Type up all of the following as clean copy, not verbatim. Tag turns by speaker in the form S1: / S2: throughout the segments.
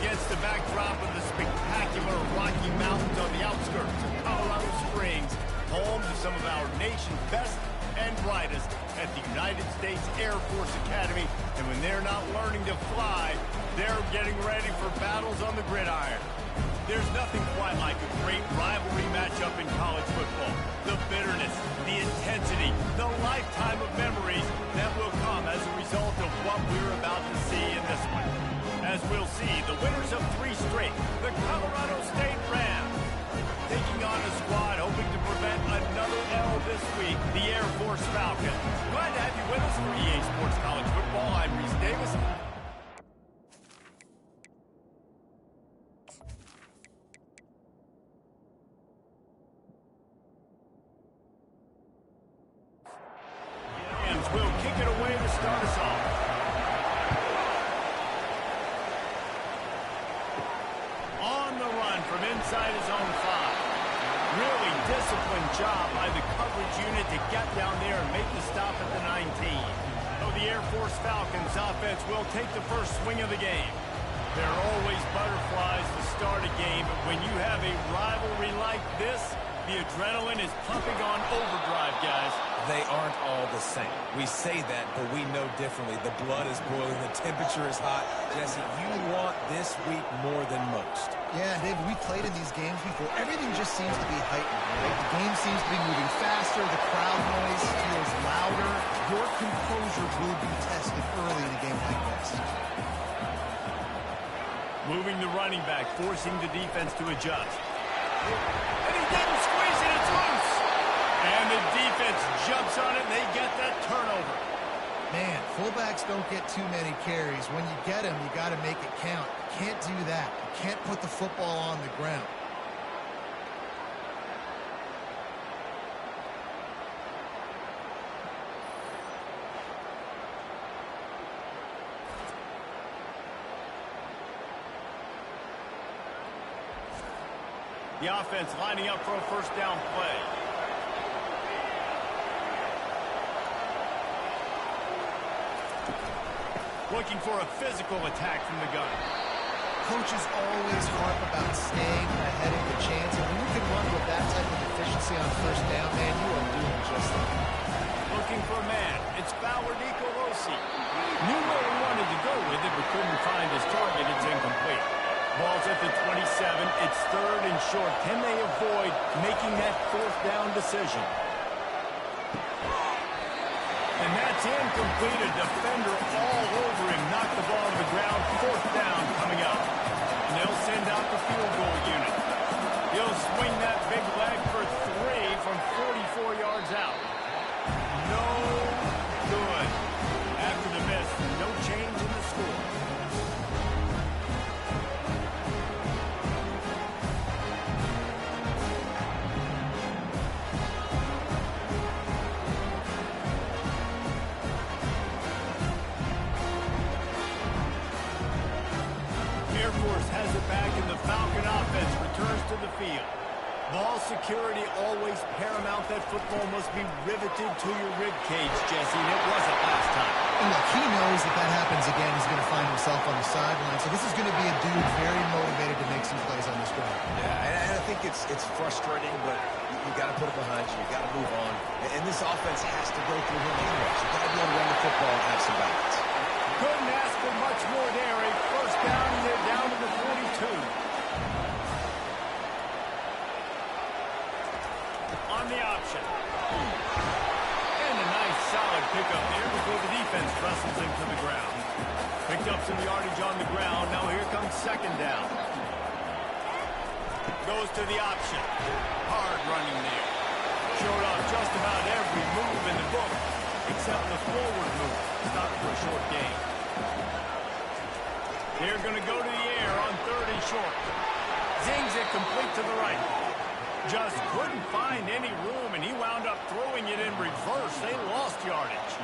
S1: Against the backdrop of the spectacular Rocky Mountains on the outskirts of Colorado Springs, home to some of our nation's best and brightest at the United States Air Force Academy. And when they're not learning to fly, they're getting ready for battles on the gridiron. There's nothing quite like a great rivalry matchup in college football. The bitterness, the intensity, the lifetime of memories that will come as a result of what we're about to see in this one. As we'll see, the winners of 3 straight, the Colorado State Rams, taking on a squad hoping to prevent another L this week, the Air Force Falcons. Glad to have you with us for EA Sports College Football. I'm Reese Davis. Rams will kick it away to start us off. On the run from inside his own 5. Really disciplined job by the coverage unit to get down there and make the stop at the 19. So the Air Force Falcons offense will take the first swing of the game. There are always butterflies to start a game, but when you have a rivalry like this, the adrenaline is pumping on overdrive, guys.
S2: They aren't all the same. We say that, but we know differently. The blood is boiling. The temperature is hot. Jesse, you want this week more than most.
S3: Yeah, David, we played in these games before. Everything just seems to be heightened, right? The game seems to be moving faster. The crowd noise feels louder. Your composure will be tested early in a game like this.
S1: Moving the running back, forcing the defense to adjust. And he didn't squeeze it, it's loose. And the defense jumps on it, and they get that turnover.
S3: Man, fullbacks don't get too many carries. When you get them, you got to make it count. You can't do that. You can't put the football on the ground.
S1: The offense lining up for a first down play. Looking for a physical attack from the gun.
S3: Coaches always harp about staying ahead of the chance. And when you can run with that type of efficiency on first down, man, you are doing just that.
S1: Looking for a man. It's Fowler Nicolosi. Knew where he wanted to go with it, but couldn't find his target. It's incomplete. Ball's at the 27. It's 3rd and short. Can they avoid making that 4th down decision? And that's incomplete. A defender all over him. Knocked the ball to the ground. 4th down coming up. And they'll send out the field goal unit. He'll swing that big leg for 3 from 44 yards out. No good. After the miss, no change in the score. Air Force has it back, and the Falcon offense returns to the field. Ball security always paramount. That football must be riveted to your rib cage, Jesse, and it wasn't last time.
S3: And look, he knows if that happens again, he's going to find himself on the sideline. So this is going to be a dude very motivated to make some plays on this drive.
S2: Yeah, and I think it's frustrating, but you got to put it behind you. You got to move on. And this offense has to go through him anyways. You got to be able to run the football and have some balance.
S1: Couldn't ask for much more there. A first down, and they're down to the 42. On the option. And a nice solid pickup there before the defense wrestles him to the ground. Picked up some yardage on the ground. Now here comes 2nd down. Goes to the option. Hard running there. Showed off just about every move in the book, except the forward move. Stopped for a short gain. They're going to go to the air on 3rd and short. Zings it complete to the right. Just couldn't find any room, and he wound up throwing it in reverse. They lost yardage.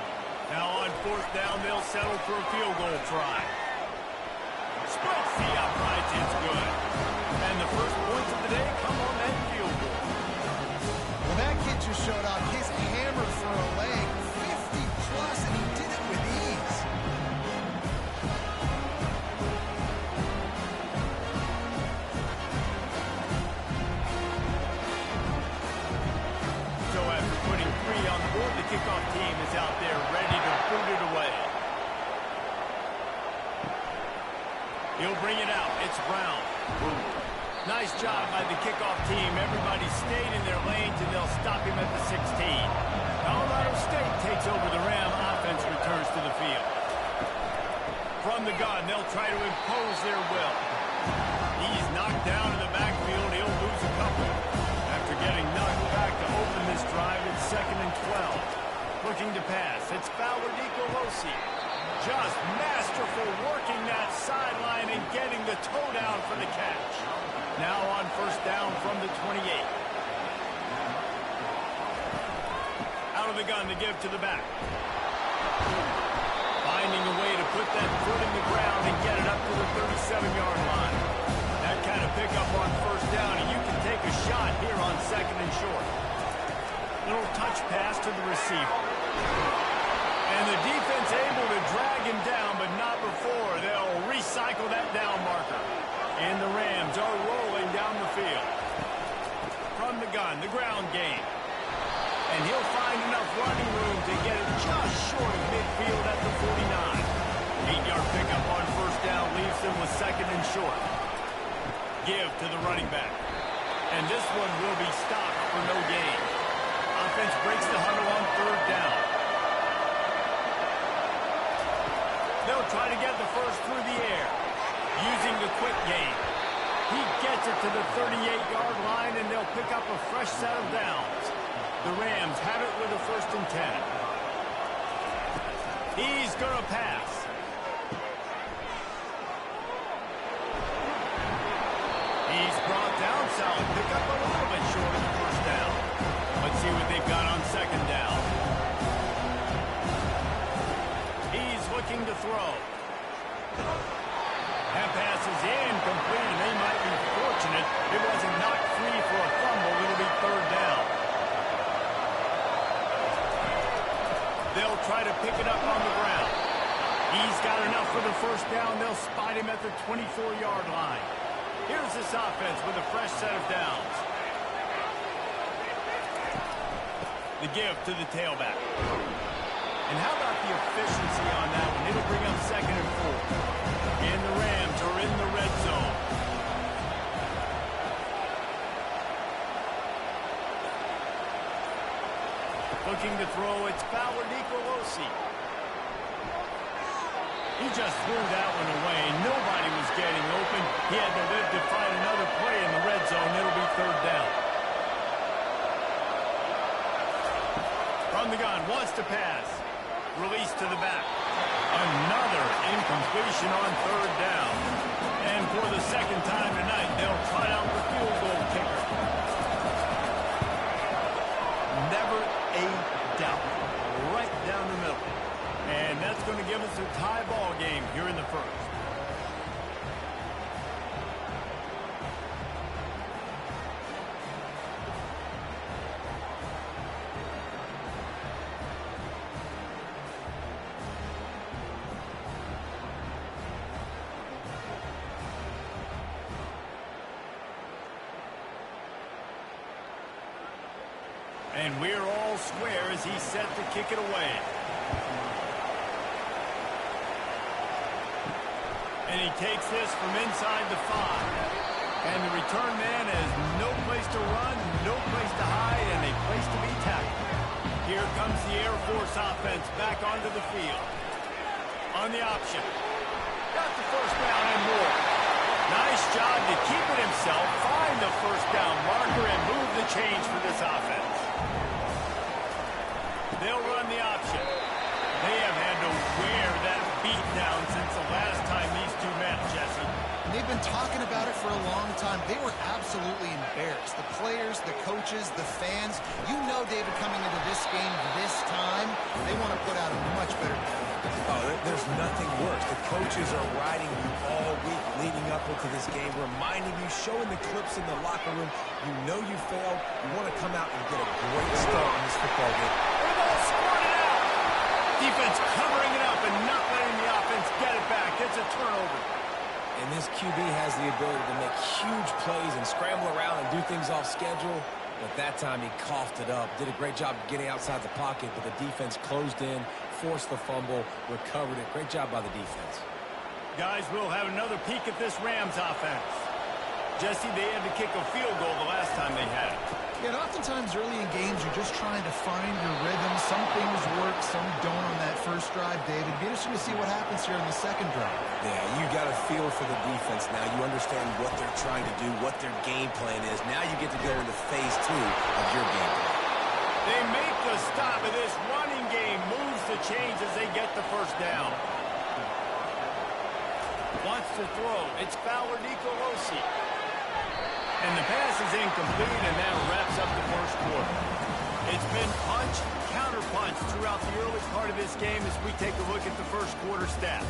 S1: Now on 4th down, they'll settle for a field goal try. Splits the uprights. It's good. And the first points of the day come on that field goal.
S3: Well, that kid just showed off his hammer for a leg. 50-plus, and he did it with ease.
S1: The kickoff team is out there ready to boot it away. He'll bring it out. It's Brown. Nice job by the kickoff team. Everybody stayed in their lanes, and they'll stop him at the 16. Colorado State takes over the Ram. Offense returns to the field. From the gun, they'll try to impose their will. He's knocked down in the backfield. He'll lose a couple. After getting knocked back to open this drive, it's 2nd and 12. Looking to pass. It's Fowler Nicolosi. Just masterful working that sideline and getting the toe down for the catch. Now on 1st down from the 28. Out of the gun to give to the back. Finding a way to put that foot in the ground and get it up to the 37-yard line. That kind of pickup on 1st down, and you can take a shot here on 2nd and short. Little touch pass to the receiver. And the defense able to drag him down, but not before. They'll recycle that down marker. And the Rams are rolling down the field. From the gun, the ground game. And he'll find enough running room to get it just short of midfield at the 49. 8-yard pickup on 1st down leaves him with 2nd and short. Give to the running back. And this one will be stopped for no gain. Offense breaks the huddle on 3rd down. They'll try to get the first through the air, using the quick game. He gets it to the 38-yard line, and they'll pick up a fresh set of downs. The Rams have it with a 1st and 10. He's going to pass. He's brought down. Solid pickup, a little bit short of the 1st down. Let's see what they've got on 2nd down. Looking to throw. That pass is incomplete, and they might be fortunate it wasn't knocked free for a fumble. It'll be 3rd down. They'll try to pick it up on the ground. He's got enough for the 1st down. They'll spot him at the 24-yard line. Here's this offense with a fresh set of downs. The give to the tailback. And how about the efficiency on that one? It'll bring up 2nd and 4. And the Rams are in the red zone. Looking to throw, it's Fowler Nicolosi. He just threw that one away. Nobody was getting open. He had to live to find another play in the red zone. It'll be 3rd down. From the gun, wants to pass. Release to the back. Another incompletion on 3rd down. And for the 2nd time tonight, they'll try out the field goal kicker. Never a doubt. Right down the middle. And that's going to give us a tie ball game here in the 1st. And we're all square as he's set to kick it away. And he takes this from inside the 5. And the return man has no place to run, no place to hide, and a place to be tackled. Here comes the Air Force offense back onto the field. On the option. Got the 1st down and more. Nice job to keep it himself, find the 1st down marker, and move the chains for this offense. They'll run the option. They have had to wear that beat down since the last time these two met, Jesse.
S3: And they've been talking about it for a long time. They were absolutely embarrassed. The players, the coaches, the fans. You know, David, coming into this game this time, they want to put out a much better performance.
S2: Oh, there's nothing worse. The coaches are riding you all week leading up into this game, reminding you, showing the clips in the locker room. You know you failed. You want to come out and get a great start in this football game.
S1: They've all squirted out. Defense covering it up and not letting the offense get it back. It's a turnover.
S2: And this QB has the ability to make huge plays and scramble around and do things off schedule. But that time he coughed it up. Did a great job of getting outside the pocket, but the defense closed in, forced the fumble, recovered it. Great job by the defense.
S1: Guys, we'll have another peek at this Rams offense. Jesse, they had to kick a field goal the last time they had it.
S3: Yeah, and oftentimes early in games, you're just trying to find your rhythm. Some things work, some don't on that first drive, David. Be interesting to see what happens here in the second drive.
S2: Yeah, you got a feel for the defense now. You understand what they're trying to do, what their game plan is. Now you get to go into phase 2 of your game plan.
S1: They make the stop, and this running game moves the chains as they get the first down. Wants to throw. It's Fowler Nicolosi. And the pass is incomplete, and that wraps up the first quarter. It's been punch, counter-punch throughout the early part of this game as we take a look at the first quarter stats.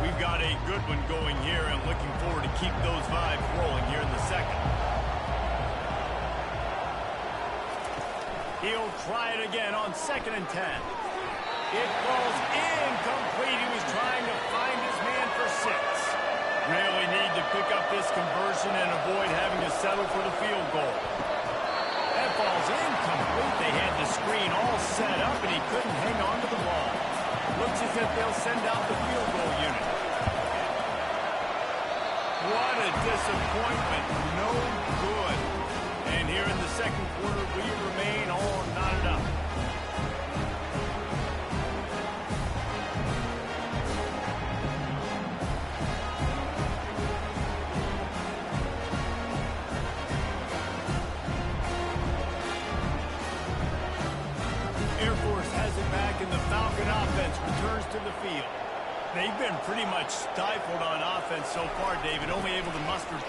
S1: We've got a good one going here, and looking forward to keep those vibes rolling here in the second. He'll try it again on 2nd and 10. It falls incomplete. He was trying to find his man for 6. Really need to pick up this conversion and avoid having to settle for the field goal. That falls incomplete. They had the screen all set up, and he couldn't hang on to the ball. Looks as if they'll send out the field goal unit. What a disappointment. No good. And here in the second quarter, we remain all knotted up. Air Force has it back, and the Falcon offense returns to the field. They've been pretty much stifled on offense so far, David, only able to muster 3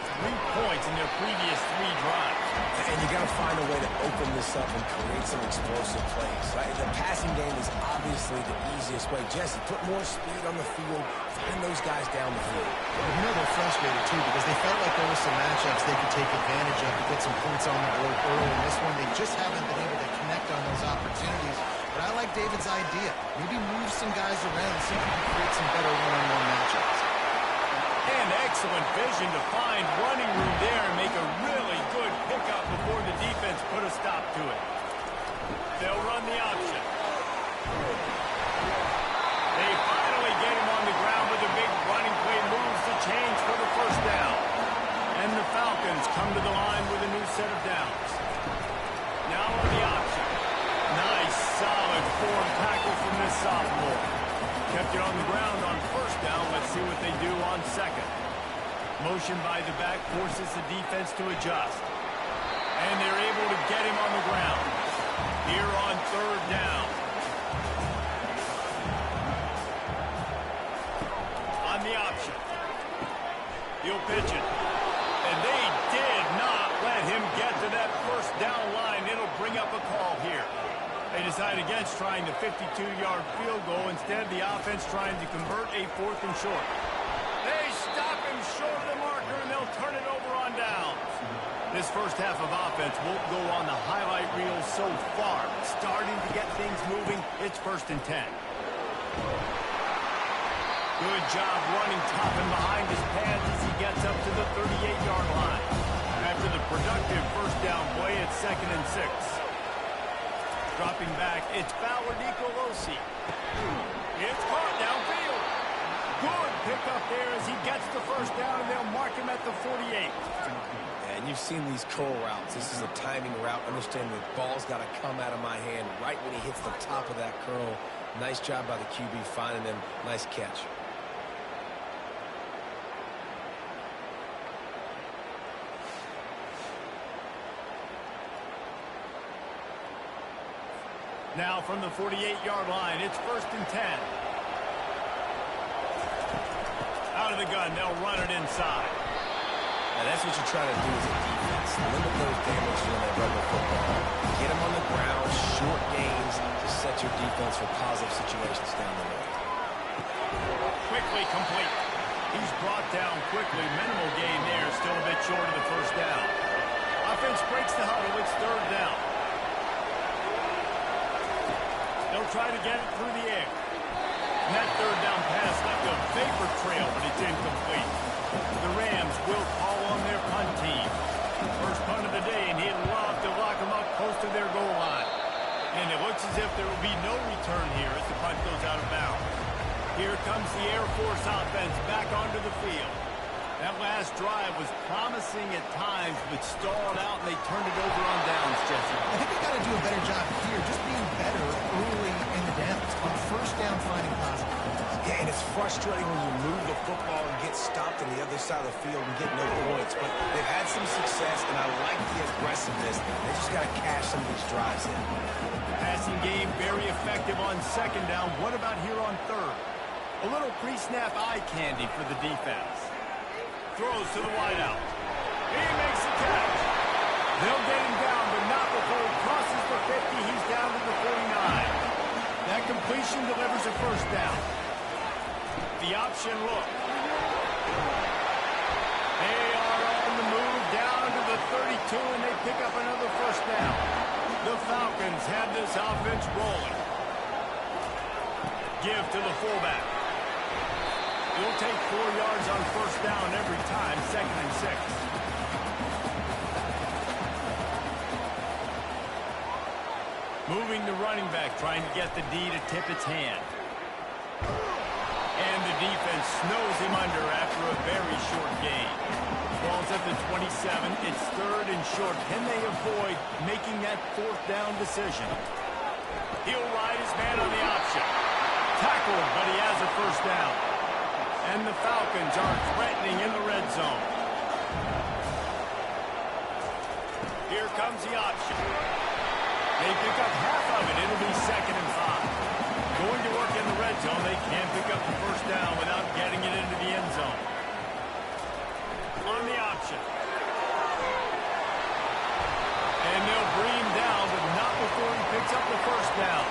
S1: points in their previous 3 drives.
S2: And you got to find a way to open this up and create some explosive plays. Right? The passing game is obviously the easiest way. Jesse, put more speed on the field, find those guys down the field.
S3: Well, you know they're frustrated, too, because they felt like there were some matchups they could take advantage of to get some points on the board early. In this one, they just haven't been able to connect on those opportunities. But I like David's idea. Maybe move some guys around and see if we can create some better one-on-one matchups.
S1: And excellent vision to find running room there and make a really good pickup before the defense put a stop to it. They'll run the option. They finally get him on the ground with a big running play, moves the chains for the first down. And the Falcons come to the line with a new set of downs. Now on the option. Nice, solid form tackle from this sophomore. Kept it on the ground on first down. Let's see what they do on second. Motion by the back forces the defense to adjust. And they're able to get him on the ground. Here on 3rd down. On the option. He'll pitch it. And they did not let him get to that first down line. It'll bring up a call here. They decide against trying the 52-yard field goal. Instead, the offense trying to convert a 4th and short. They stop him short of the marker, and they'll turn it over on downs. This first half of offense won't go on the highlight reel so far. Starting to get things moving. It's 1st and 10. Good job running top and behind his pads as he gets up to the 38-yard line. After the productive first down play, it's 2nd and 6. Dropping back, it's Fowler Nicolosi. It's caught downfield. Good pickup there as he gets the first down, and they'll mark him at the 48.
S2: And you've seen these curl routes. This is a timing route. Understand the ball's got to come out of my hand right when he hits the top of that curl. Nice job by the QB finding him. Nice catch.
S1: Now from the 48-yard line, it's 1st and 10. Out of the gun, they'll run it inside.
S2: And that's what you're trying to do as a defense. Limit those damages when they run the football. Get them on the ground, short gains to set your defense for positive situations down the road.
S1: Quickly complete. He's brought down quickly. Minimal gain there, still a bit short of the first down. Offense breaks the huddle. It's 3rd down. They'll try to get it through the air. And that third down pass left a vapor trail, but it's incomplete. The Rams will call on their punt team. First punt of the day, and he'd love to lock them up close to their goal line. And it looks as if there will be no return here as the punt goes out of bounds. Here comes the Air Force offense back onto the field. That last drive was promising at times, but stalled out, and they turned it over on downs, Jesse.
S3: I think they got to do a better job here, just being better early in the downs. On first down, finding positive plays.
S2: Yeah, and it's frustrating when you move the football and get stopped on the other side of the field and get no points. But they've had some success, and I like the aggressiveness. They just got to cash some of these drives in.
S1: Passing game very effective on second down. What about here on third? A little pre-snap eye candy for the defense. Throws to the wideout. He makes the catch. They'll get him down, but not before he crosses the 50. He's down to the 49. That completion delivers a first down. The option look. They are on the move down to the 32, and they pick up another first down. The Falcons have this offense rolling. Give to the fullback. He'll take 4 yards on first down every time, 2nd and 6. Moving the running back, trying to get the D to tip its hand. And the defense snows him under after a very short gain. Ball's at the 27. It's 3rd and short. Can they avoid making that 4th down decision? He'll ride his man on the option. Tackled, but he has a first down. And the Falcons are threatening in the red zone. Here comes the option. They pick up half of it. It'll be 2nd and 5. Going to work in the red zone. They can't pick up the first down without getting it into the end zone. On the option. And they'll bring him down, but not before he picks up the first down.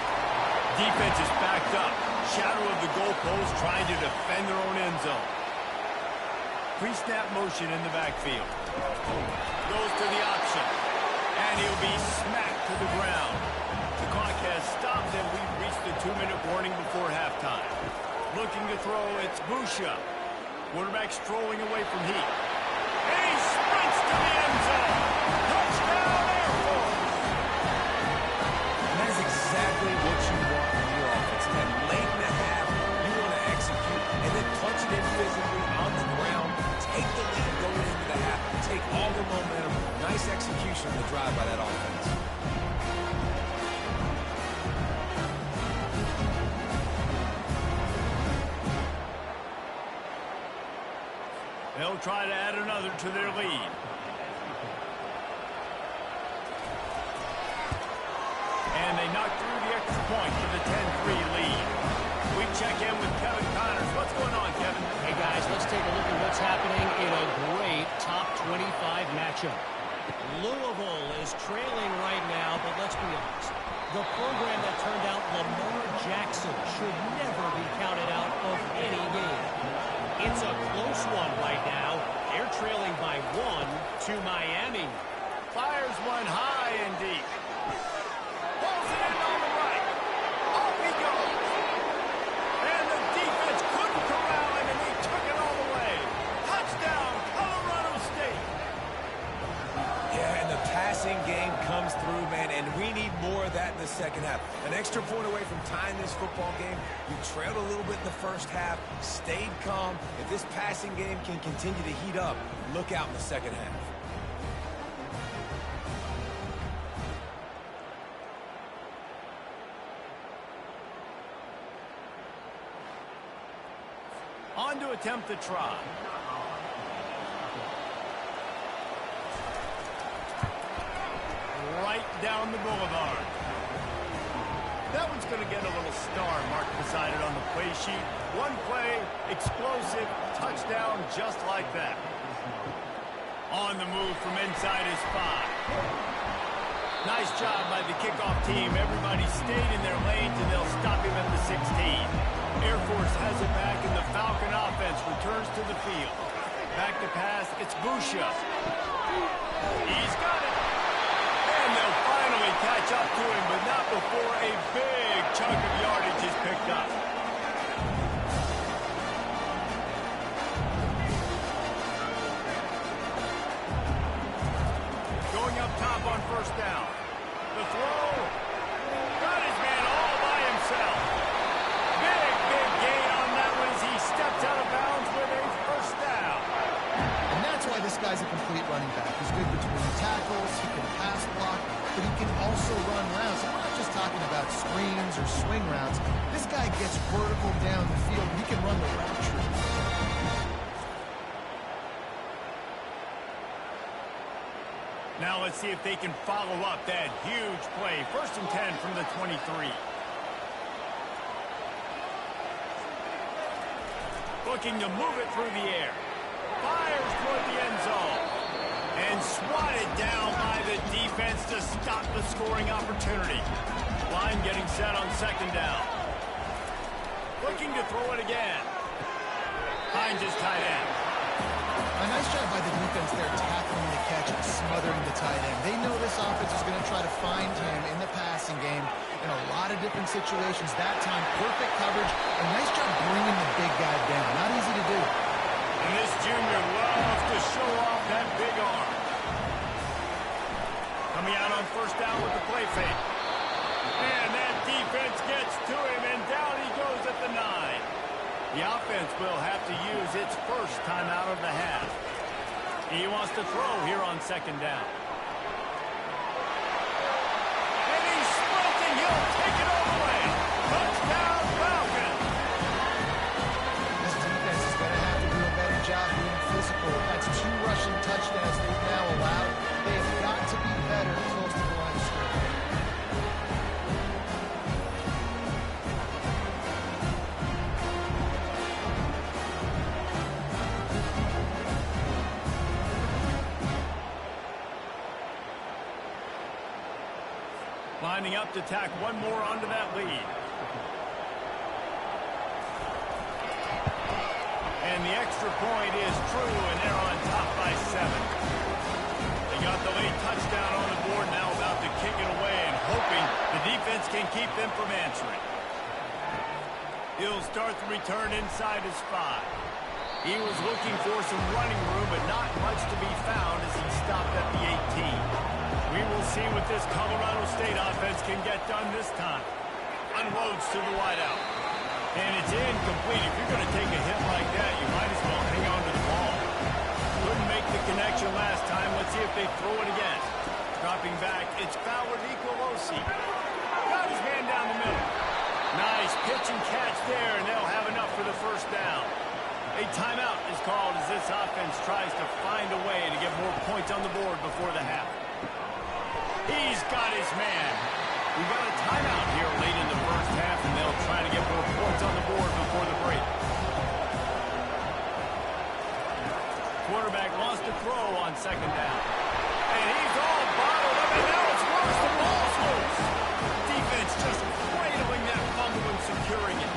S1: Defense is backed up. Shadow of the goalpost trying to defend their own end zone. Pre-snap motion in the backfield. Goes to the option. And he'll be smacked to the ground. The clock has stopped, and we've reached the 2-minute warning before halftime. Looking to throw, it's Busha. Quarterback strolling away from Heat. And he sprints to the end zone. Touchdown, Air Force!
S2: And that is exactly what you want from your offense. And late in the half, you want to execute and then punch it in physically on the ground. Take the lead going into the half. Take all the momentum. Nice execution on the drive by that offense.
S1: They'll try to add another to their lead. And they knock through the extra point for the 10-3 lead. We check in with Kevin Connors. What's going on, Kevin?
S4: Hey, guys, let's take a look at what's happening in a great top 25 matchup. Louisville is trailing right now, but let's be honest. The program that turned out Lamar Jackson should never be counted out of any game. It's a close one right now. They're trailing by 1 to Miami.
S1: Fires one high and deep. Pulls it in on the right. Off he goes. And the defense couldn't corral him, and they took it all the way. Touchdown, Colorado State.
S2: Yeah, and the passing game comes through, man, and we need more of that in the second half. An extra point away from tying this football game. You trailed a little bit in the first half, stayed calm. If this passing game can continue to heat up, look out in the second half.
S1: On to attempt the try. Right down the boulevard. That one's going to get a little star marked beside it on the play sheet. One play, explosive, touchdown just like that. On the move from inside his 5. Nice job by the kickoff team. Everybody stayed in their lanes, and they'll stop him at the 16. Air Force has it back, and the Falcon offense returns to the field. Back to pass, it's Busha. He's got it. And they'll finally catch up to him, but not before a big chunk of yardage is picked up.
S3: guy's a complete running back. He's good between tackles, he can pass block, but he can also run routes. And we're not just talking about screens or swing routes. This guy gets vertical down the field. He can run the route tree.
S1: Now let's see if they can follow up that huge play. 1st and 10 from the 23. Looking to move it through the air. Fires toward the end zone. And swatted down by the defense to stop the scoring opportunity. Line getting set on 2nd down. Looking to throw it again. Hines is tight end.
S3: A nice job by the defense there tackling the catch and smothering the tight end. They know this offense is going to try to find him in the passing game in a lot of different situations. That time, perfect coverage. A nice job bringing the big guy down. Not easy to do.
S1: And this junior loves to show off that big arm. Coming out on 1st down with the play fake. And that defense gets to him, and down he goes at the 9. The offense will have to use its first timeout of the half. He wants to throw here on 2nd down. And he's sprinting. He'll take it all the way. Touchdown, Falcons.
S3: This defense is going to have to do a better job being physical. That's 2 rushing touchdowns they've now allowed. They have got to be better close to the line of scrimmage.
S1: Lining up to tack one more onto that lead. And the extra point is true, and they're on top by 7. They got the late touchdown on the board, now about to kick it away and hoping the defense can keep them from answering. He'll start the return inside his 5. He was looking for some running room, but not much to be found as he stopped at the 18. We will see what this Colorado State offense can get done this time. Unloads to the wideout. And it's incomplete. If you're going to take a hit like that, you might as well hang on to the ball. Couldn't make the connection last time. Let's see if they throw it again. Dropping back, it's Fowler Nicolosi. Got his man down the middle. Nice pitch and catch there, and they'll have enough for the 1st down. A timeout is called as this offense tries to find a way to get more points on the board before the half. He's got his man. We've got a timeout here late in the 1st half, and they'll try to get more points on the board before the break. Quarterback wants to throw on 2nd down. And he's all bottled up, and now it's worse. The ball's loose. Defense just cradling that fumble and securing it.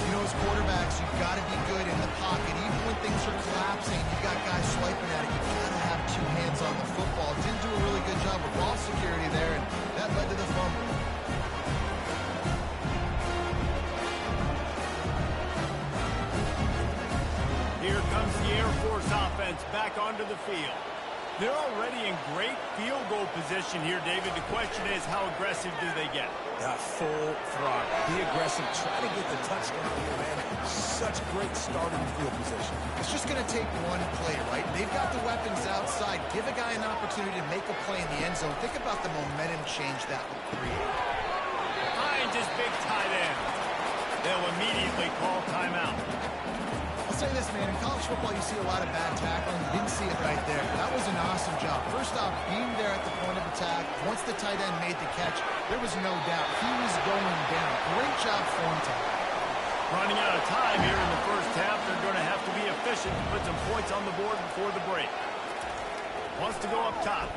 S3: You know, as quarterbacks, you've got to be good in the pocket. Even when things are collapsing, you've got guys swiping at it. You've got to have 2 hands on the football. Didn't do a really good job of ball security there, and that led to the fumble.
S1: Here comes the Air Force offense back onto the field. They're already in great field goal position here, David. The question is, how aggressive do they get?
S2: Full throttle. Be aggressive. Try to get the touchdown here, man. Such great start in the field position.
S3: It's just going to take one play, right? They've got the weapons outside. Give a guy an opportunity to make a play in the end zone. Think about the momentum change that would create.
S1: Hines is big tight end. They'll immediately call timeout.
S3: I'll say this, man. In college football, you see a lot of bad tackling. You didn't see it right there. That was an awesome job. First off, being there at the point of attack. Once the tight end made the catch, there was no doubt he was going down. Great job form tackle.
S1: Running out of time here in the 1st half. They're going to have to be efficient to put some points on the board before the break. Wants to go up top.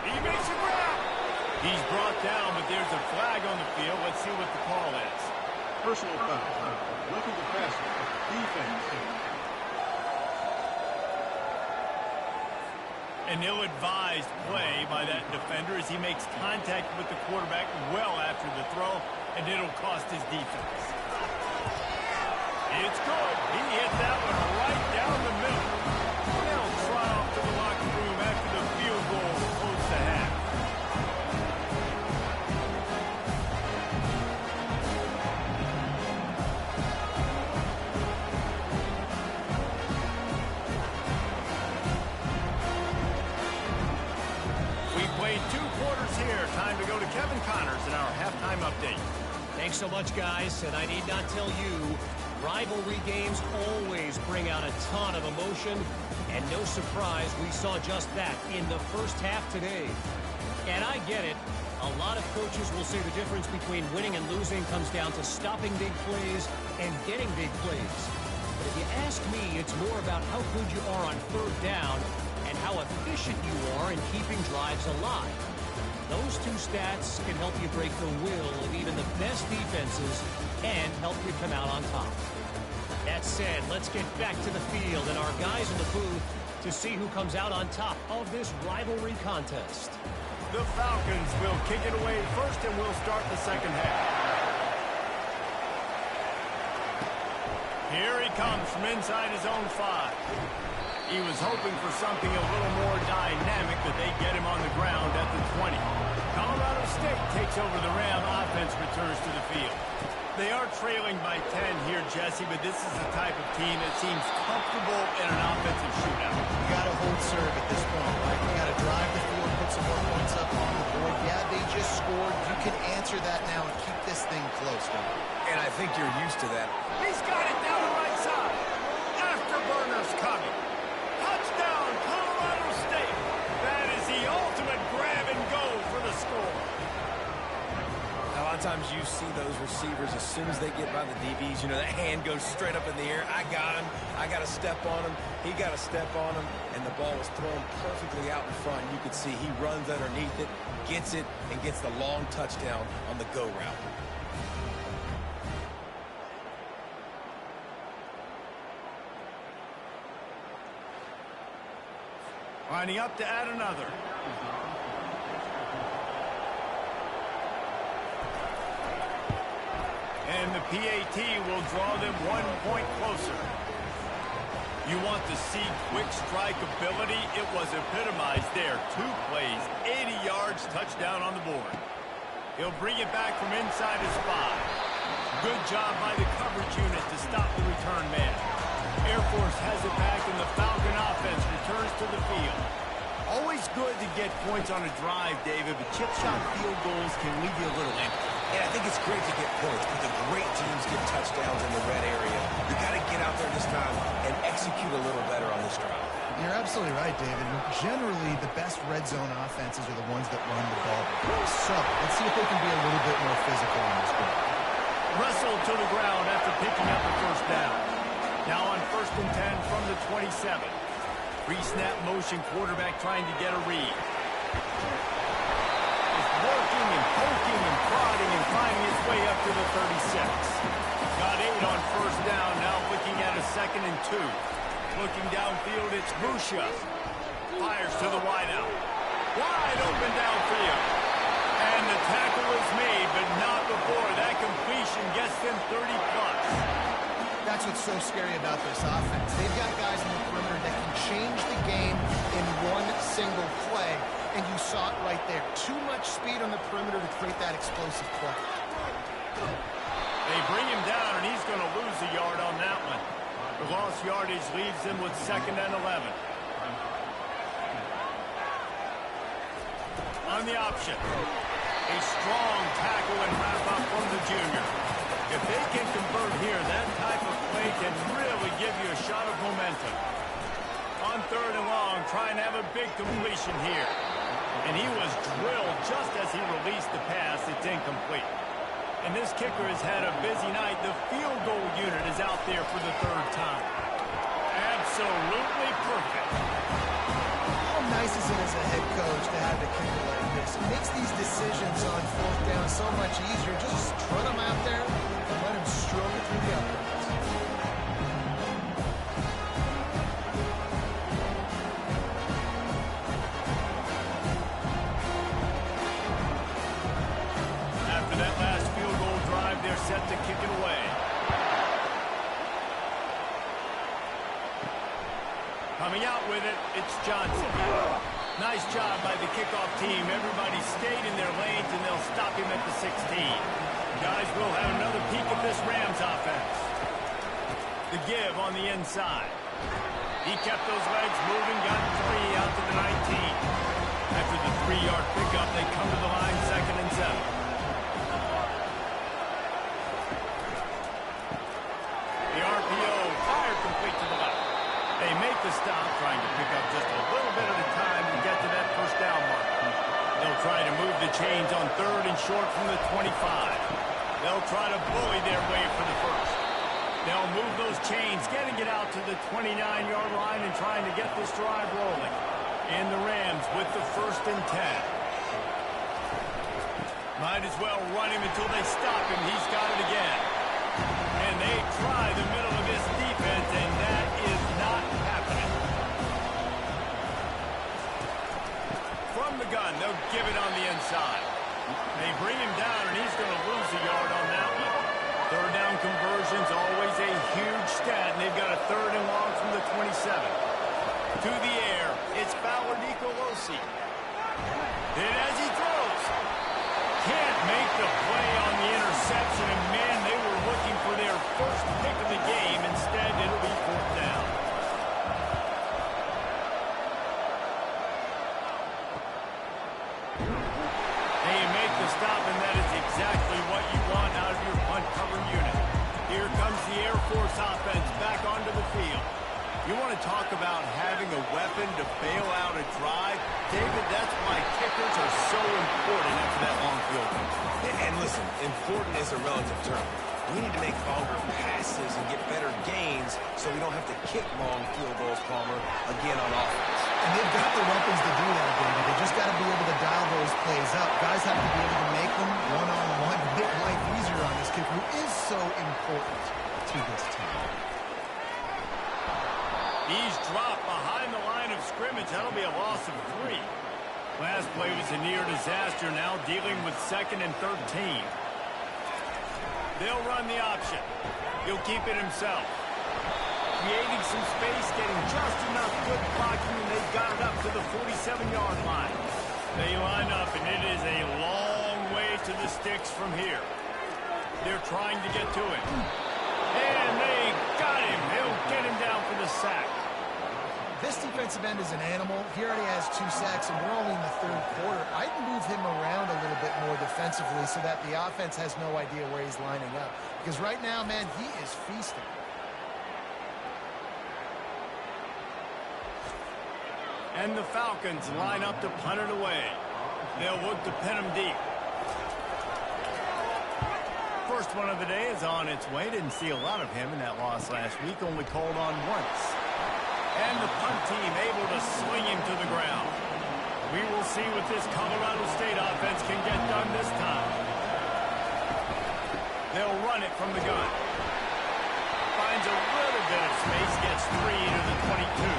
S1: He makes a grab. He's brought down, but there's a flag on the field. Let's see what the call is.
S5: Personal foul. Look at the pass. Defense.
S1: An ill-advised play by that defender as he makes contact with the quarterback well after the throw, and it'll cost his defense. It's good. He hit that one right down the middle. They'll trot off to the locker room after the field goal to close the half. Kevin Connors in our halftime update.
S4: Thanks so much, guys. And I need not tell you, rivalry games always bring out a ton of emotion. And no surprise, we saw just that in the first half today. And I get it. A lot of coaches will say the difference between winning and losing comes down to stopping big plays and getting big plays. But if you ask me, it's more about how good you are on third down and how efficient you are in keeping drives alive. Those two stats can help you break the will of even the best defenses and help you come out on top. That said, let's get back to the field and our guys in the booth to see who comes out on top of this rivalry contest.
S1: The Falcons will kick it away first, and we'll start the second half. Here he comes from inside his own 5. He was hoping for something a little more dynamic, but they get him on the ground at the 20. Colorado State takes over the Ram. Offense returns to the field. They are trailing by 10 here, Jesse, but this is the type of team that seems comfortable in an offensive shootout.
S3: You got to hold serve at this point, right? You got to drive the field, put some more points up on the board. Yeah, they just scored. You can answer that now and keep this thing close, though.
S2: And I think you're used to that.
S1: He's got it down the right side. Afterburner's coming. Touchdown, Colorado State. That is the ultimate grab and go for the score.
S2: A lot of times you see those receivers, as soon as they get by the DBs, you know, that hand goes straight up in the air. I got him. I got to step on him. He got to step on him. And the ball was thrown perfectly out in front. You could see he runs underneath it, gets it, and gets the long touchdown on the go route.
S1: Lining up to add another. And the PAT will draw them 1 point closer. You want to see quick strike ability? It was epitomized there. 2 plays, 80 yards, touchdown on the board. He'll bring it back from inside his 5. Good job by the coverage unit to stop the return man. Air Force has it back, and the Falcon offense returns to the field. Always good to get points on a drive, David, but chip shot field goals can leave you a little empty.
S2: And I think it's great to get points, but the great teams get touchdowns in the red area. You got to get out there this time and execute a little better on this drive.
S3: You're absolutely right, David. Generally, the best red zone offenses are the ones that run the ball. So, let's see if they can be a little bit more physical on this one.
S1: Wrestled to the ground after picking up the first down. Now on 1st and 10 from the 27. Pre-snap motion, quarterback trying to get a read. Just working and poking and prodding and finding its way up to the 36. Got 8 on 1st down, now looking at a 2nd and 2. Looking downfield, it's Musha. Fires to the wideout. Wide open downfield. And the tackle is made, but not before that completion gets them 30-plus.
S3: That's what's so scary about this offense. They've got guys in the perimeter that can change the game in one single play, and you saw it right there. Too much speed on the perimeter to create that explosive play.
S1: They bring him down, and he's going to lose a yard on that one. The lost yardage leaves them with 2nd and 11. On the option, a strong tackle and wrap-up from the junior. If they can convert here, that type of play can really give you a shot of momentum. On 3rd and long, trying to have a big completion here. And he was drilled just as he released the pass. It's incomplete. And this kicker has had a busy night. The field goal unit is out there for the 3rd time. Absolutely perfect.
S3: How nice is it as a head coach to have a kicker like this? It makes these decisions on 4th down so much easier. Just trot him out there and let him stroke it through the uprights.
S1: After that last field goal drive, they're set to kick it away. Coming out with it, it's Johnson. Nice job by the kickoff team. Everybody stayed in their lanes, and they'll stop him at the 16. Guys, we'll have another peek at this Rams offense. The give on the inside. He kept those legs moving, got 3 out to the 19. After the 3-yard pickup, they come to the line 2nd and The RPO fired complete to the left. They make the stop, trying to pick up just a little bit at a time to get to that first down mark. They'll try to move the chains on 3rd and short from the 25. They'll try to bully their way for the first. They'll move those chains, getting it out to the 29-yard line and trying to get this drive rolling. And the Rams with the 1st and 10. Might as well run him until they stop him. He's got it again. And they try the middle of this defense, and that is not happening. From the gun, they'll give it on the inside. They bring him down, and he's going to lose a yard on that one. 3rd down conversion's always a huge stat, and they've got a 3rd and long from the 27. To the air, it's Bauer Nicolosi. And as he throws, can't make the play on the interception, and man, they were looking for their first pick of the game. Instead, it'll be 4th down. They make the stop, and that is exactly what you want out of your punt cover unit. Here comes the Air Force offense back onto the field. You want to talk about having a weapon to bail out a drive? David, that's why kickers are so important after that long field goal.
S2: And listen, important is a relative term. We need to make longer passes and get better gains so we don't have to kick long field goals, Palmer, again on offense.
S3: And they've got the weapons to do that, David. They just got to be able to dial those plays up. Guys have to be able to make them one-on-one to make life easier on this kicker, who is so important to this team.
S1: He's dropped behind the line of scrimmage. That'll be a loss of 3. Last play was a near disaster, now dealing with 2nd and 13. They'll run the option. He'll keep it himself. Creating some space, getting just enough good blocking, and they've got it up to the 47-yard line. They line up, and it is a long way to the sticks from here. They're trying to get to it. And they got him. He'll get him down for the sack.
S3: This defensive end is an animal. He already has 2 sacks, and we're only in the 3rd quarter. I'd move him around a little bit more defensively so that the offense has no idea where he's lining up. Because right now, man, he is feasting.
S1: And the Falcons line up to punt it away. They'll look to pin him deep. First one of the day is on its way. Didn't see a lot of him in that loss last week. Only called on once. And the punt team able to sling him to the ground. We will see what this Colorado State offense can get done this time. They'll run it from the gun. Finds a little bit of space, gets 3 to the 22.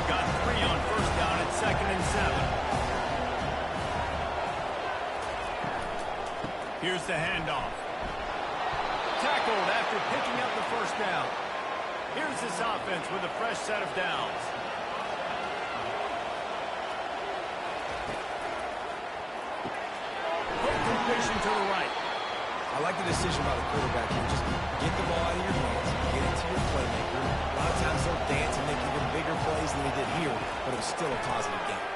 S1: Got 3 on 1st down at 2nd and 7. Here's the handoff. Tackled after picking up the 1st down. Here's this offense with a fresh set of downs. Hook completion to the right.
S2: I like the decision by the quarterback here. Just get the ball out of your hands, get it to your playmaker. A lot of times they'll dance and make even bigger plays than they did here, but it was still a positive game.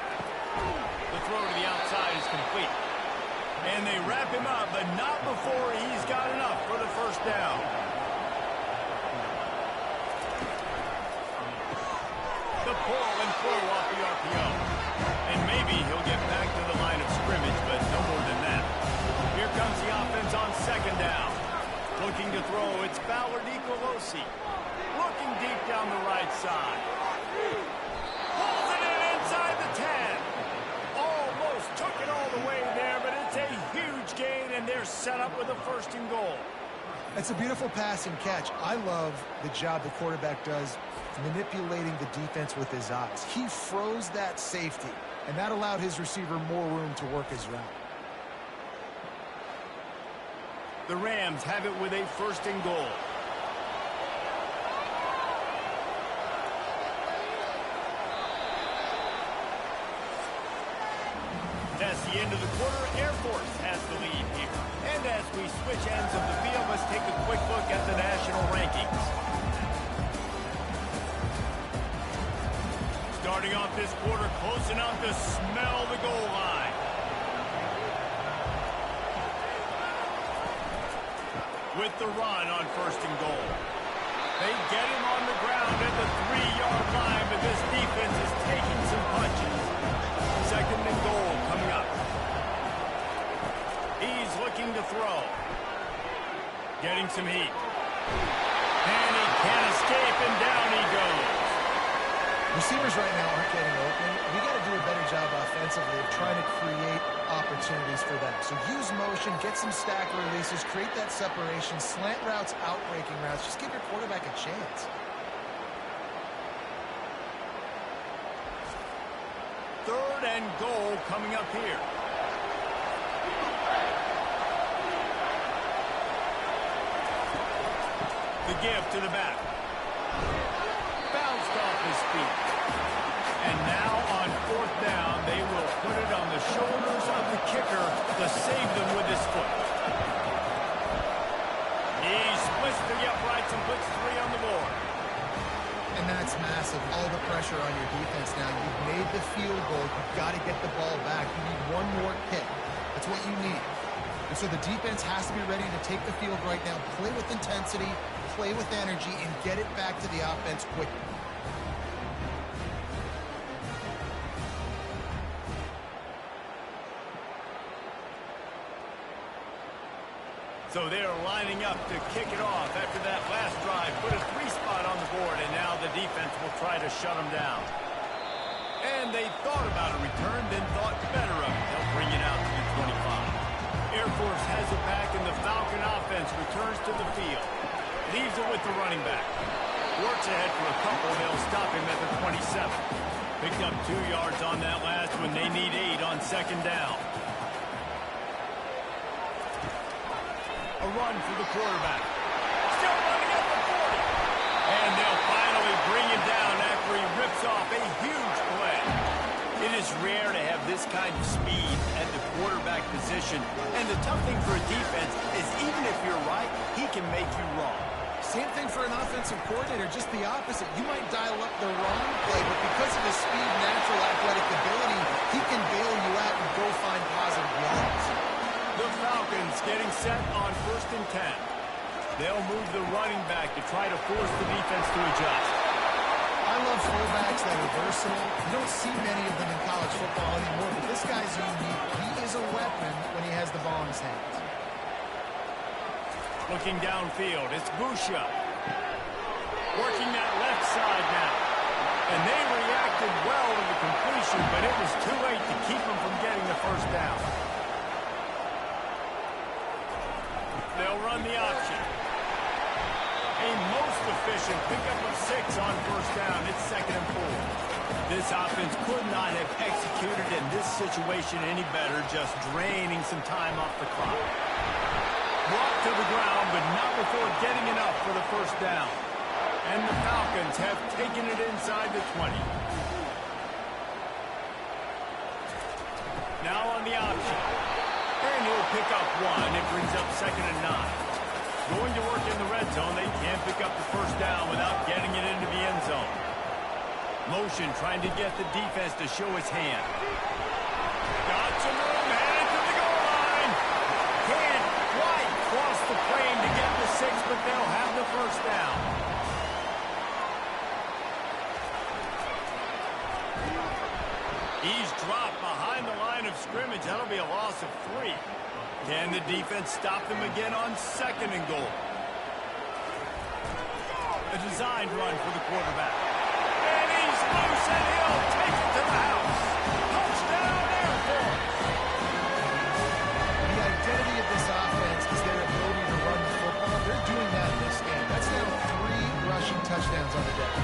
S1: The throw to the outside is complete. And they wrap him up, but not before he's got enough for the 1st down. The pull and throw off the RPO. And maybe he'll get back to the line of scrimmage, but no more than that. Here comes the offense on 2nd down. Looking to throw, it's Bauer Nicolosi. Looking deep down the right side. Pulls it in inside the 10. Almost took it all the way there, but it's a huge gain, and they're set up with a 1st and goal.
S3: It's a beautiful pass and catch. I love the job the quarterback does manipulating the defense with his eyes. He froze that safety, and that allowed his receiver more room to work his route.
S1: The Rams have it with a 1st and goal. That's the end of the quarter. Air Force has the lead here. And as we switch ends of the field, let's take a quick look at the national rankings. Starting off this quarter, close enough to smell the goal line. with the run on 1st and goal. They get him on the ground at the 3-yard line, but this defense is taking some punches. 2nd and goal coming up. He's looking to throw. Getting some heat. And he can't escape, and down he goes.
S3: Receivers right now aren't getting open. We got to do a better job offensively of trying to create opportunities for them. So use motion, get some stack releases, create that separation, slant routes, out-breaking routes. Just give your quarterback a chance.
S1: 3rd and goal coming up here. The give to the back. Bounced off his feet. And now on 4th down, they will put it on the shoulders of the kicker to save them with his foot. He splits the uprights and puts 3 on the board.
S3: And that's massive. All the pressure on your defense now. You've made the field goal. You've got to get the ball back. You need one more kick. That's what you need. And so the defense has to be ready to take the field right now, play with intensity, play with energy, and get it back to the offense quickly.
S1: So they're lining up to kick it off after that last drive. Put a 3 spot on the board, and now the defense will try to shut them down. And they thought about a return, then thought better of it. They'll bring it out to the 25. Air Force has it back, and the Falcon offense returns to the field. Leaves it with the running back. Works ahead for a couple. They'll stop him at the 27. Picked up 2 yards on that last one. They need 8 on 2nd down. A run for the quarterback. Still running at the 40. And they'll finally bring him down after he rips off a huge play. It is rare to have this kind of speed at the quarterback position. And the tough thing for a defense is even if you're right, he can make you wrong.
S3: Same thing for an offensive coordinator, just the opposite. You might dial up the wrong play, but because of his speed, natural athletic ability, he can bail you out and go find positive yards.
S1: The Falcons getting set on 1st and 10. They'll move the running back to try to force the defense to adjust.
S3: I love fullbacks that are versatile. You don't see many of them in college football anymore, but this guy's unique. He is a weapon when he has the ball in his hands.
S1: Looking downfield, it's Busha. Working that left side now. And they reacted well to the completion, but it was too late to keep them from getting the 1st down. They'll run the option. A most efficient pickup of 6 on 1st down. It's 2nd and 4. This offense could not have executed in this situation any better, just draining some time off the clock. Brought to the ground, but not before getting enough for the 1st down. And the Falcons have taken it inside the 20. Now on the option. And he'll pick up 1. It brings up 2nd and 9. Going to work in the red zone. They can't pick up the 1st down without getting it into the end zone. Motion trying to get the defense to show his hand. Got some room, headed to the goal line. Can't quite cross the plane to get the 6, but they'll have the 1st down. He's dropped behind the line of scrimmage. That'll be a loss of 3. Can the defense stop them again on 2nd and goal? A designed run for the quarterback. And he's loose, and he'll take it to the house. Touchdown, Air Force.
S3: The identity of this offense is their ability to run the football. They're doing that in this game. That's now 3 rushing touchdowns on the day.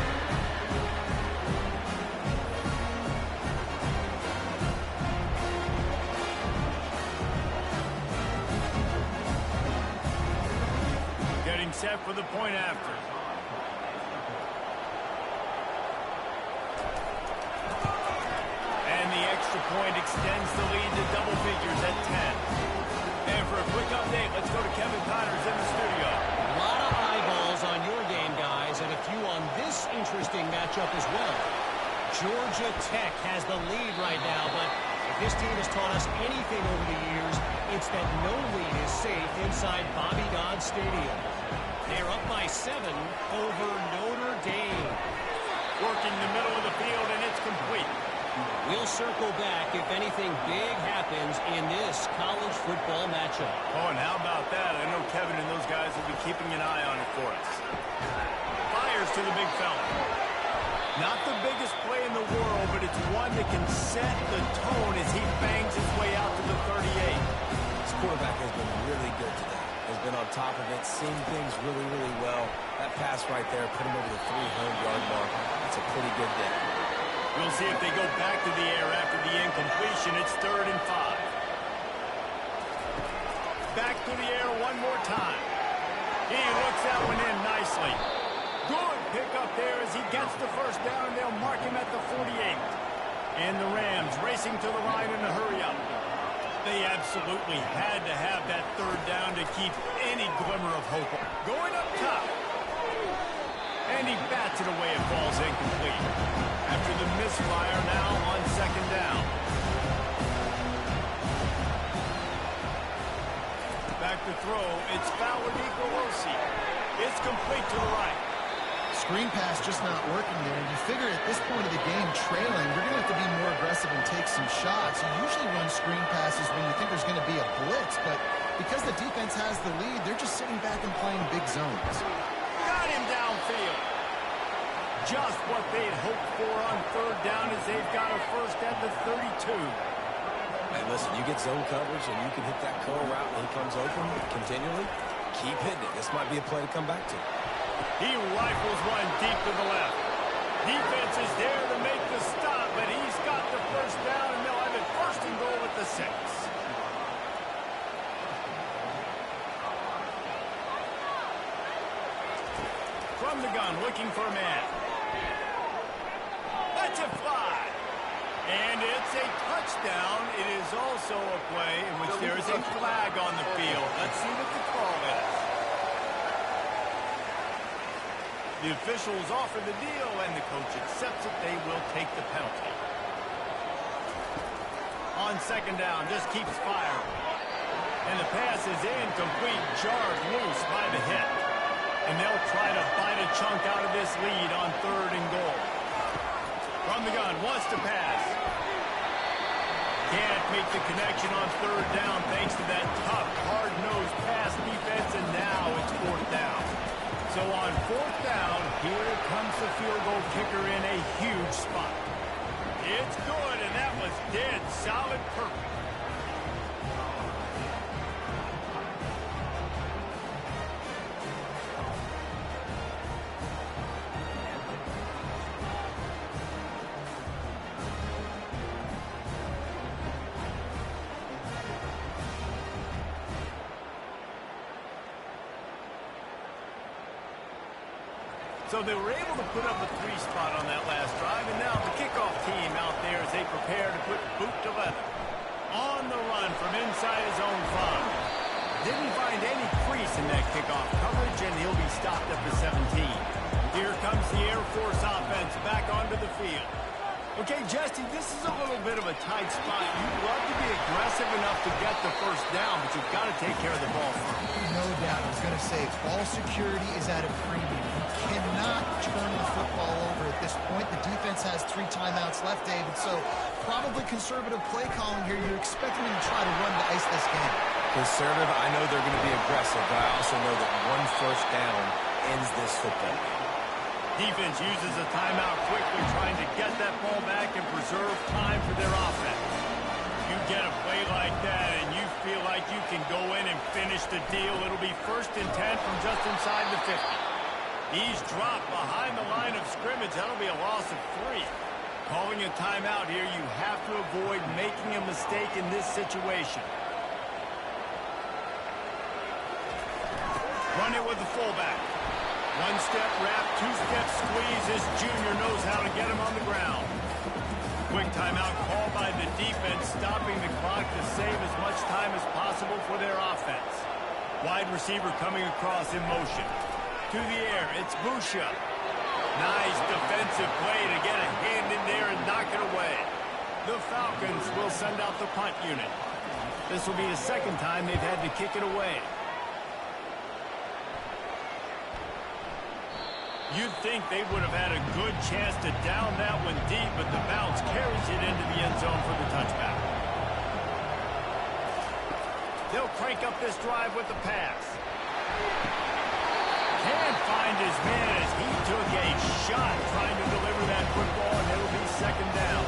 S1: Set for the point after. And the extra point extends the lead to double figures at 10. And for a quick update, let's go to Kevin Connors in the studio.
S4: A lot of eyeballs on your game, guys, and a few on this interesting matchup as well. Georgia Tech has the lead right now, but If this team has taught us anything over the years, it's that no lead is safe inside Bobby Dodd Stadium. They're up by 7 over Notre Dame.
S1: Working the middle of the field, and it's complete.
S4: We'll circle back if anything big happens in this college football matchup.
S1: Oh, and how about that? I know Kevin and those guys will be keeping an eye on it for us. Fires to the big fella. Not the biggest play in the world, but it's one that can set the tone as he bangs his way out to the 38.
S2: This quarterback has been really good today. Has been on top of it, seeing things really, really well. That pass right there put him over the 300-yard mark. That's a pretty good day.
S1: We'll see if they go back to the air after the incompletion. It's 3rd and 5. Back to the air one more time. He looks that one in nicely. Good pickup there as he gets the first down, and they'll mark him at the 48. And the Rams racing to the line in a hurry-up. They absolutely had to have that 3rd down to keep any glimmer of hope. Going up top. And he bats it away. It falls incomplete. After the misfire now on 2nd down. Back to throw. It's Fowler Nicolosi. It's complete to the right.
S3: Screen pass just not working there. And you figure at this point of the game, trailing, you're going to have to be more aggressive and take some shots. You usually run screen passes when you think there's going to be a blitz, but because the defense has the lead, they're just sitting back and playing big zones.
S1: Got him downfield. Just what they'd hoped for on 3rd down as they've got a first at the 32.
S2: Hey, listen, you get zone coverage and you can hit that curl route and he comes open continually. Keep hitting it. This might be a play to come back to.
S1: He rifles one deep to the left. Defense is there to make the stop, but he's got the first down, and they'll have it 1st and goal at the 6. From the gun, looking for a man. That's a fly. And it's a touchdown. It is also a play in which there is a flag on the field. Let's see what the call is. The officials offer the deal, and the coach accepts it. They will take the penalty. On 2nd down, just keeps firing. And the pass is incomplete, jarred loose by the hit. And they'll try to bite a chunk out of this lead on 3rd and goal. From the gun, wants to pass. Can't make the connection on 3rd down thanks to that tough, hard-nosed pass defense, and now it's 4th down. So on 4th down, here comes the field goal kicker in a huge spot. It's good, and that was dead solid perfect. So they were able to put up a 3 spot on that last drive, and now the kickoff team out there as they prepare to put boot to leather. On the run from inside his own 5. Didn't find any crease in that kickoff coverage, and he'll be stopped at the 17. Here comes the Air Force offense back onto the field. Okay, Jesse, this is a little bit of a tight spot. You'd love to be aggressive enough to get the first down, but you've got to take care of the ball first.
S3: No doubt. I was going to say, ball security is at a premium. You cannot turn the football over at this point. The defense has 3 timeouts left, David, so probably conservative play calling here. You're expecting them to try to run to ice this game.
S2: Conservative, I know they're going to be aggressive, but I also know that 1 first down ends this football game.
S1: Defense uses a timeout quickly, trying to get that ball back and preserve time for their offense. You get a play like that and you feel like you can go in and finish the deal. It'll be 1st and 10 from just inside the 50. He's dropped behind the line of scrimmage. That'll be a loss of 3. Calling a timeout here, you have to avoid making a mistake in this situation. Run it with the fullback. 1-step wrap, 2-step squeeze. This junior knows how to get him on the ground. Quick timeout called by the defense, stopping the clock to save as much time as possible for their offense. Wide receiver coming across in motion. To the air, it's Busha. Nice defensive play to get a hand in there and knock it away. The Falcons will will send out the punt unit. This will be the second time they've had to kick it away. You'd think they would have had a good chance to down that one deep, but the bounce carries it into the end zone for the touchback. They'll crank up this drive with the pass. Can't find his man as he took a shot trying to deliver that football, and it'll be second down.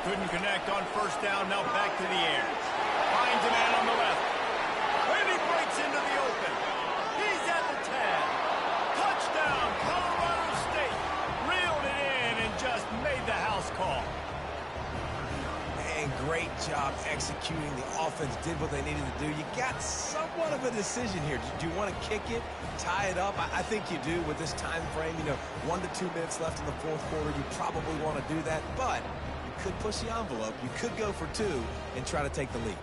S1: Couldn't connect on first down, now back to the air. Finds a man on the left. And he breaks into the open. He's at the 10. Touchdown, Colorado State. Reeled it in and just made the house call.
S2: And great job executing. The offense did what they needed to do. You got somewhat of a decision here. Do you want to kick it, tie it up? I think you do with this time frame. 1 to 2 minutes left in the fourth quarter. You probably want to do that, but you could push the envelope. You could go for 2 and try to take the lead.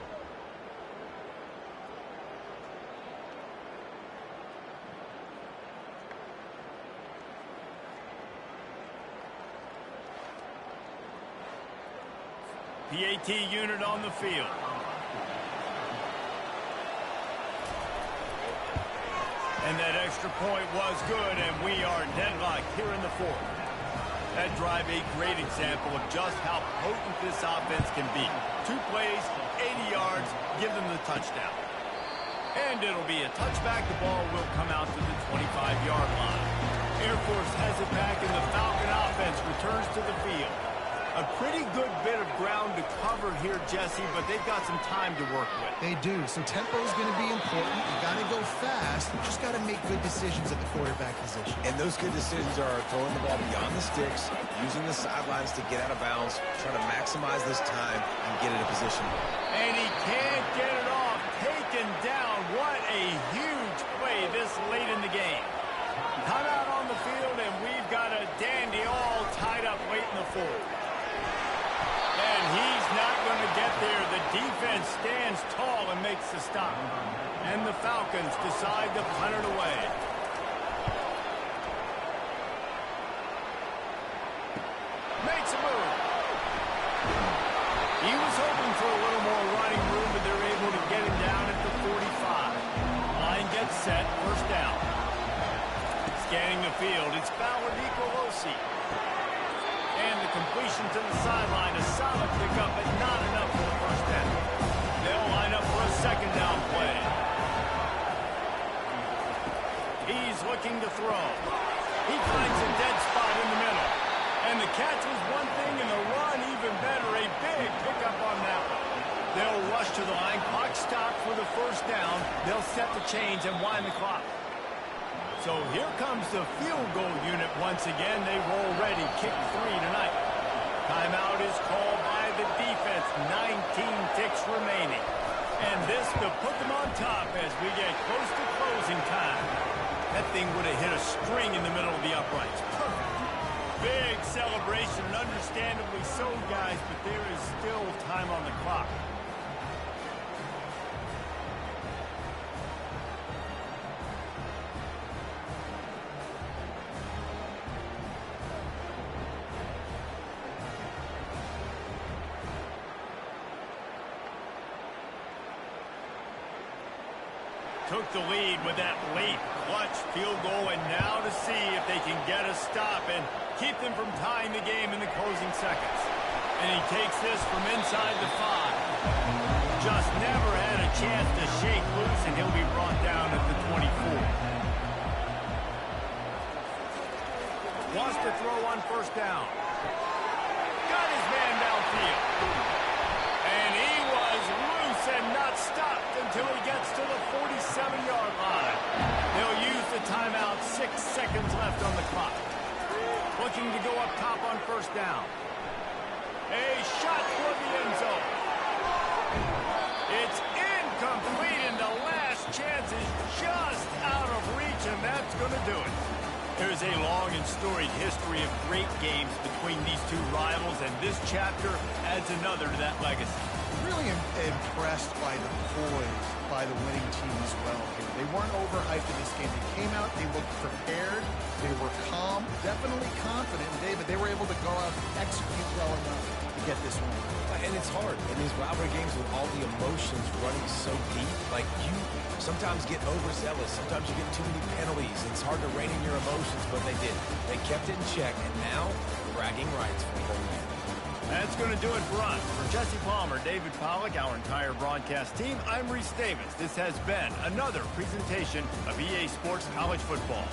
S1: PAT unit on the field. And that extra point was good, and we are deadlocked here in the fourth. That drive, a great example of just how potent this offense can be. 2 plays, 80 yards, give them the touchdown. And it'll be a touchback. The ball will come out to the 25-yard line. Air Force has it back, and the Falcon offense returns to the field. A pretty good bit of ground to cover here, Jesse, but they've got some time to work with.
S3: They do. So tempo is going to be important. You got to go fast. You just got to make good decisions at the quarterback position.
S2: And those good decisions are throwing the ball beyond the sticks, using the sidelines to get out of bounds, trying to maximize this time and get in a position.
S1: And he can't get it off. Taken down. What a huge play this late in the game. Timeout on the field, and we've got a dandy all tied up late in the fourth. And he's not going to get there. The defense stands tall and makes the stop. And the Falcons decide to punt it away. Makes a move. He was hoping for a little more running room, but they're able to get him down at the 45. Line gets set, first down. Scanning the field, it's Fowler Nicolosi. And the completion to the sideline, a solid pickup, but not enough for the first down. They'll line up for a second down play. He's looking to throw. He finds a dead spot in the middle. And the catch was one thing, and the run even better. A big pickup on that one. They'll rush to the line. Clock stopped for the first down. They'll set the chains and wind the clock. So here comes the field goal unit once again. They roll ready. Kick 3 tonight. Timeout is called by the defense. 19 ticks remaining. And this to put them on top as we get close to closing time. That thing would have hit a string in the middle of the uprights. Perfect. Big celebration, and understandably so, guys, but there is still time on the clock. Took the lead with that late clutch field goal, and now to see if they can get a stop and keep them from tying the game in the closing seconds. And he takes this from inside the 5. Just never had a chance to shake loose, and he'll be brought down at the 24. Wants to throw on first down. Got his man downfield. And he was loose and not stopped until he gets to the 47-yard line. They'll use the timeout. 6 seconds left on the clock. Looking to go up top on first down. A shot toward the end zone. It's incomplete, and the last chance is just out of reach, and that's going to do it. There's a long and storied history of great games between these two rivals, and this chapter adds another to that legacy.
S3: Really impressed by the poise by the winning team as well here. They weren't overhyped in this game. They came out, they looked prepared, they were calm, definitely confident. confident. And David, they were able to go out and execute well enough to get this win.
S2: And it's hard in these rivalry games with all the emotions running so deep. Like, you sometimes get overzealous. Sometimes you get too many penalties. It's hard to rein in your emotions, but they did. They kept it in check, and now bragging rights for the whole game.
S1: That's going to do it for us. For Jesse Palmer, David Pollack, our entire broadcast team, I'm Reese Davis. This has been another presentation of EA Sports College Football.